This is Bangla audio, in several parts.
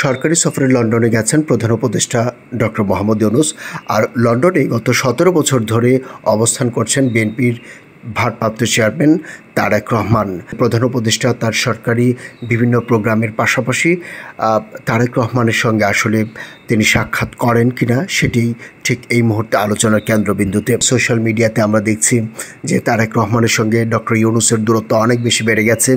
সরকারি সফরে লন্ডনে গেছেন প্রধান উপদেষ্টা ডক্টর মোহাম্মদ ইউনূস। আর লন্ডনে গত ১৭ বছর ধরে অবস্থান করছেন বিএনপির ভারপ্রাপ্ত চেয়ারম্যান তারেক রহমান। প্রধান উপদেষ্টা তার সরকারি বিভিন্ন প্রোগ্রামের পাশাপাশি তারেক রহমানের সঙ্গে আসলে তিনি সাক্ষাৎ করেন কিনা সেটি ঠিক এই মুহূর্তে আলোচনার কেন্দ্রবিন্দুতে। সোশ্যাল মিডিয়াতে আমরা দেখছি যে তারেক রহমানের সঙ্গে ডক্টর ইউনূসের দূরত্ব অনেক বেশি বেড়ে গেছে।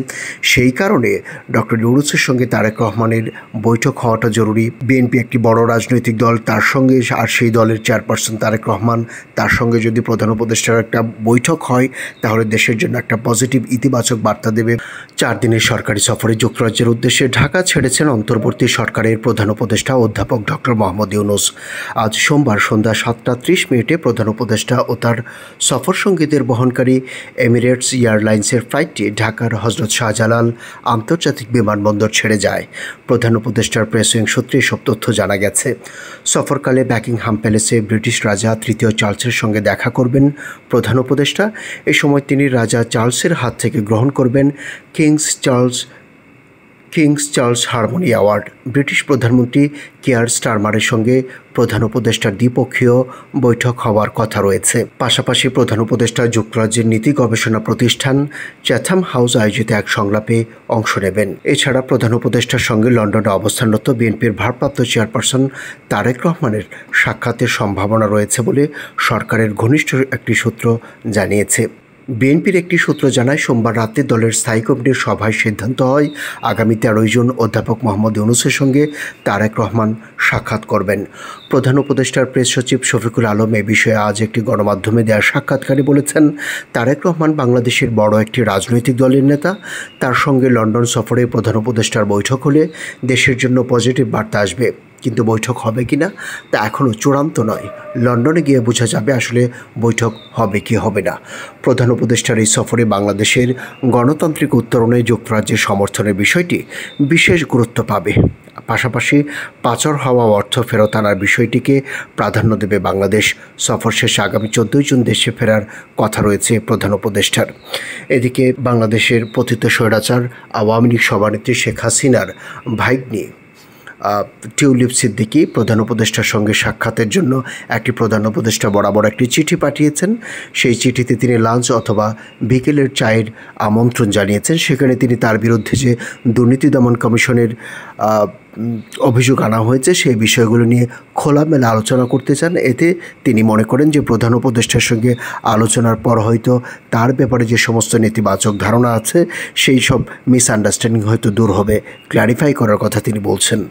সেই কারণে ডক্টর ইউনূসের সঙ্গে তারেক রহমানের বৈঠক হওয়াটা জরুরি। বিএনপি একটি বড় রাজনৈতিক দল, তার সঙ্গে আর সেই দলের চেয়ারপারসন তারেক রহমান, তার সঙ্গে যদি প্রধান উপদেষ্টার একটা বৈঠক হয় তাহলে দেশের জন্য একটা পজিটিভ ইতিবাচক বার্তা দেবে। 4 দিনের সরকারি সফরে যুক্তরাজ্যের উদ্দেশ্যে ঢাকা ছেড়েছেন অন্তর্বর্তী সরকারের প্রধান উপদেষ্টা অধ্যাপক ডক্টর মোহাম্মদ ইউনূস। আজ সোমবার সন্ধ্যা 7:30 প্রধান উপদেষ্টা ও তার সফর সঙ্গীদের বহনকারী এমিরেটস এয়ারলাইন্সের ফ্লাইটটি ঢাকার হজরত শাহজালাল আন্তর্জাতিক বিমানবন্দর ছেড়ে যায়। প্রধান উপদেষ্টার প্রেস উইং সূত্রে এসব তথ্য জানা গেছে। সফরকালে বাকিংহাম প্যালেসে ব্রিটিশ রাজা 3য় চার্লসের সঙ্গে দেখা করবেন প্রধান উপদেষ্টা। এ সময় তিনি রাজা চার্লসের হাত থেকে গ্রহণ করবেন King's Charles Harmony Award. British প্রধানমন্ত্রী কিয়ার স্টারমারের সঙ্গে প্রধান উপদেষ্টার দ্বিপক্ষীয় বৈঠক হওয়ার কথা রয়েছে। পাশাপাশি প্রধান উপদেষ্টা যুক্তরাজ্যের নীতি গবেষণা প্রতিষ্ঠান চ্যাথাম হাউস আয়োজিত এক সংলাপে অংশ নেবেন। এছাড়া প্রধান উপদেষ্টার সঙ্গে লন্ডনে অবস্থানরত বিএনপির ভারপ্রাপ্ত চেয়ারপারসন তারেক রহমানের সাক্ষাতের সম্ভাবনা রয়েছে বলে সরকারের ঘনিষ্ঠ একটি সূত্র জানিয়েছে। বিএনপির একটি সূত্র জানায়, সোমবার রাতে দলের স্থায়ী কমিটির সভায় সিদ্ধান্ত হয় আগামী 13 জুন অধ্যাপক মোহাম্মদ ইউনূসের সঙ্গে তারেক রহমান সাক্ষাৎ করবেন। প্রধান উপদেষ্টার প্রেস সচিব শফিকুল আলম এ বিষয়ে আজ একটি গণমাধ্যমে দেওয়া সাক্ষাৎকারে বলেছেন, তারেক রহমান বাংলাদেশের বড় একটি রাজনৈতিক দলের নেতা। তার সঙ্গে লন্ডন সফরে প্রধান উপদেষ্টার বৈঠক হলে দেশের জন্য পজিটিভ বার্তা আসবে, কিন্তু বৈঠক হবে কিনা তা এখনও চূড়ান্ত নয়। লন্ডনে গিয়ে বোঝা যাবে আসলে বৈঠক হবে কি হবে না। প্রধান উপদেষ্টার এই সফরে বাংলাদেশের গণতান্ত্রিক উত্তরণে যুক্তরাজ্যের সমর্থনের বিষয়টি বিশেষ গুরুত্ব পাবে। পাশাপাশি পাচার হওয়া অর্থ ফেরত আনার বিষয়টিকে প্রাধান্য দেবে বাংলাদেশ। সফর শেষে আগামী 14 জুন দেশে ফেরার কথা রয়েছে প্রধান উপদেষ্টার। এদিকে বাংলাদেশের পতিত স্বৈরাচার আওয়ামী লীগ সভানেত্রী শেখ হাসিনার ভাইগ্নি টিউলিপ সিদ্দিকী প্রধান উপদেষ্টার সঙ্গে সাক্ষাতের জন্য একটি প্রধান উপদেষ্টা বরাবর একটি চিঠি পাঠিয়েছেন। সেই চিঠিতে তিনি লাঞ্চ অথবা বিকেলের চায়ের আমন্ত্রণ জানিয়েছেন। সেখানে তিনি তার বিরুদ্ধে যে দুর্নীতি দমন কমিশনের অভিযোগ আনা হয়েছে সেই বিষয়গুলো নিয়ে খোলামেলা আলোচনা করতে চান। এতে তিনি মনে করেন যে প্রধান উপদেষ্টার সঙ্গে আলোচনার পর হয়তো তার ব্যাপারে যে সমস্ত নেতিবাচক ধারণা আছে সেই সব মিসআন্ডারস্ট্যান্ডিং হয়তো দূর হবে। ক্ল্যারিফাই করার কথা তিনি বলছেন।